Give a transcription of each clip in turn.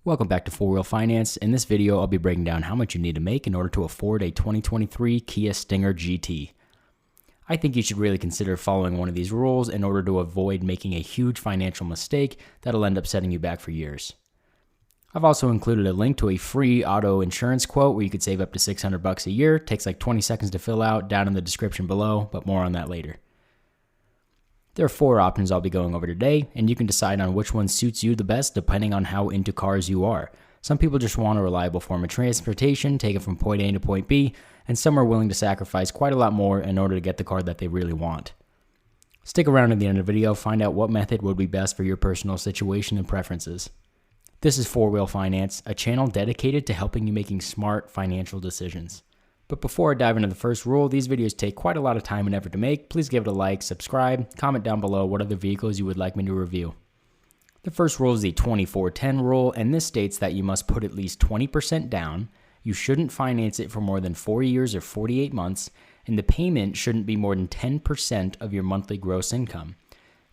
Welcome back to 4Wheel Finance. In this video, I'll be breaking down how much you need to make in order to afford a 2023 Kia Stinger GT. I think you should really consider following one of these rules in order to avoid making a huge financial mistake that'll end up setting you back for years. I've also included a link to a free auto insurance quote where you could save up to $600 a year. It takes like 20 seconds to fill out, down in the description below, but more on that later. There are 4 options I'll be going over today, and you can decide on which one suits you the best depending on how into cars you are. Some people just want a reliable form of transportation, take it from point A to point B, and some are willing to sacrifice quite a lot more in order to get the car that they really want. Stick around to the end of the video, find out what method would be best for your personal situation and preferences. This is 4Wheel Finance, a channel dedicated to helping you making smart financial decisions. But before I dive into the first rule, these videos take quite a lot of time and effort to make. Please give it a like, subscribe, comment down below what other vehicles you would like me to review. The first rule is the 24/10 rule, and this states that you must put at least 20% down, you shouldn't finance it for more than 4 years or 48 months, and the payment shouldn't be more than 10% of your monthly gross income.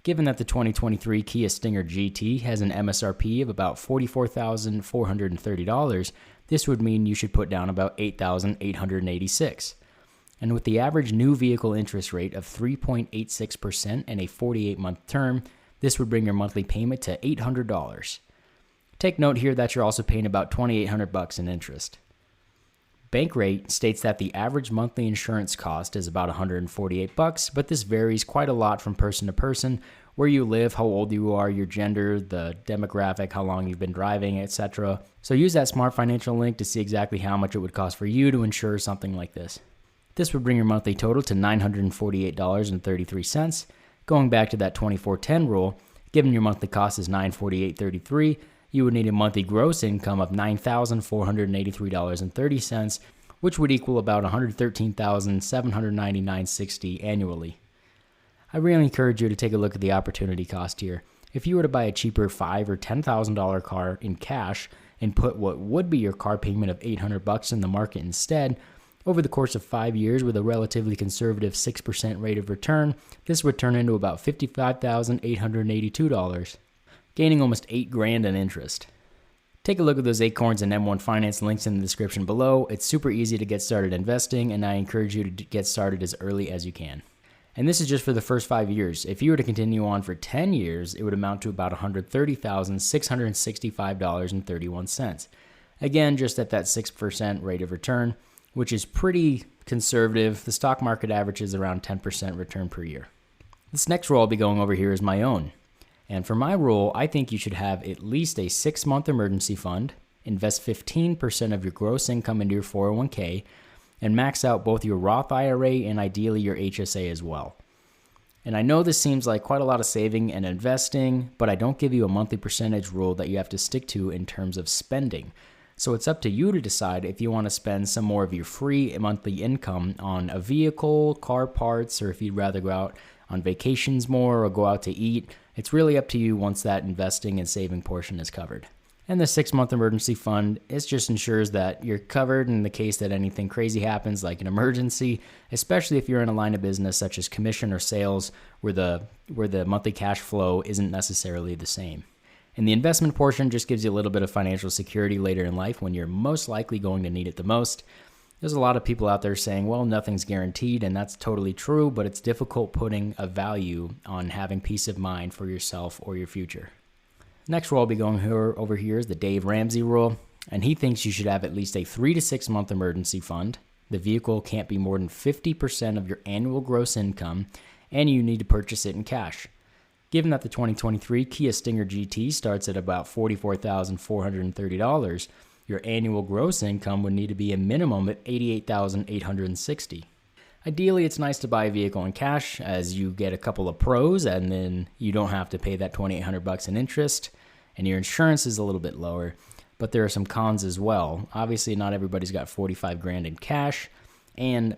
Given that the 2023 Kia Stinger GT has an MSRP of about $44,430, this would mean you should put down about $8,886. And with the average new vehicle interest rate of 3.86% and a 48-month term, this would bring your monthly payment to $800. Take note here that you're also paying about $2,800 in interest. Bankrate states that the average monthly insurance cost is about $148, but this varies quite a lot from person to person, where you live, how old you are, your gender, the demographic, how long you've been driving, etc. So use that smart financial link to see exactly how much it would cost for you to insure something like this. This would bring your monthly total to $948.33. Going back to that 24/10 rule, given your monthly cost is $948.33, you would need a monthly gross income of $9,483.30, which would equal about $113,799.60 annually. I really encourage you to take a look at the opportunity cost here. If you were to buy a cheaper $5,000 or $10,000 car in cash and put what would be your car payment of $800 in the market instead, over the course of 5 years with a relatively conservative 6% rate of return, this would turn into about $55,882. Gaining almost $8,000 in interest. Take a look at those Acorns and M1 Finance links in the description below. It's super easy to get started investing, and I encourage you to get started as early as you can. And this is just for the first 5 years. If you were to continue on for 10 years, it would amount to about $130,665.31. Again, just at that 6% rate of return, which is pretty conservative. The stock market averages around 10% return per year. This next rule I'll be going over here is my own. And for my rule, I think you should have at least a 6-month emergency fund, invest 15% of your gross income into your 401k, and max out both your Roth IRA and ideally your HSA as well. And I know this seems like quite a lot of saving and investing, but I don't give you a monthly percentage rule that you have to stick to in terms of spending. So it's up to you to decide if you want to spend some more of your free monthly income on a vehicle, car parts, or if you'd rather go out on vacations more or go out to eat. It's really up to you once that investing and saving portion is covered. And the 6-month emergency fund, it just ensures that you're covered in the case that anything crazy happens, like an emergency, especially if you're in a line of business such as commission or sales, where the monthly cash flow isn't necessarily the same. And the investment portion just gives you a little bit of financial security later in life when you're most likely going to need it the most. There's a lot of people out there saying, well, nothing's guaranteed, and that's totally true, but it's difficult putting a value on having peace of mind for yourself or your future. Next rule I'll be going over here is the Dave Ramsey rule, and he thinks you should have at least a 3 to 6 month emergency fund. The vehicle can't be more than 50% of your annual gross income, and you need to purchase it in cash. Given that the 2023 Kia Stinger GT starts at about $44,430, your annual gross income would need to be a minimum at $88,860. Ideally, it's nice to buy a vehicle in cash as you get a couple of pros and then you don't have to pay that $2,800 in interest and your insurance is a little bit lower, but there are some cons as well. Obviously, not everybody's got $45,000 in cash, and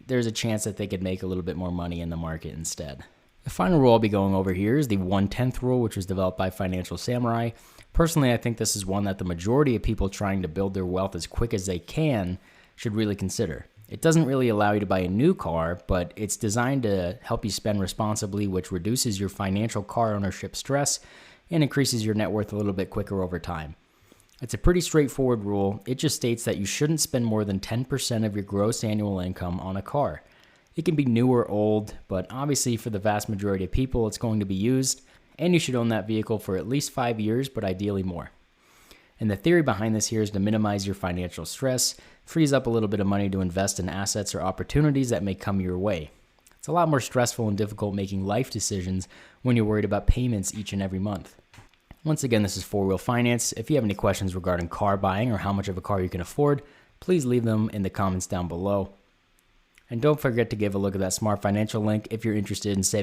there's a chance that they could make a little bit more money in the market instead. The final rule I'll be going over here is the 1/10 rule, which was developed by Financial Samurai. Personally, I think this is one that the majority of people trying to build their wealth as quick as they can should really consider. It doesn't really allow you to buy a new car, but it's designed to help you spend responsibly, which reduces your financial car ownership stress and increases your net worth a little bit quicker over time. It's a pretty straightforward rule. It just states that you shouldn't spend more than 10% of your gross annual income on a car. It can be new or old, but obviously for the vast majority of people, it's going to be used, and you should own that vehicle for at least 5 years, but ideally more. And the theory behind this here is to minimize your financial stress, frees up a little bit of money to invest in assets or opportunities that may come your way. It's a lot more stressful and difficult making life decisions when you're worried about payments each and every month. Once again, this is 4Wheel Finance. If you have any questions regarding car buying or how much of a car you can afford, please leave them in the comments down below. And don't forget to give a look at that Smart Financial link if you're interested in saving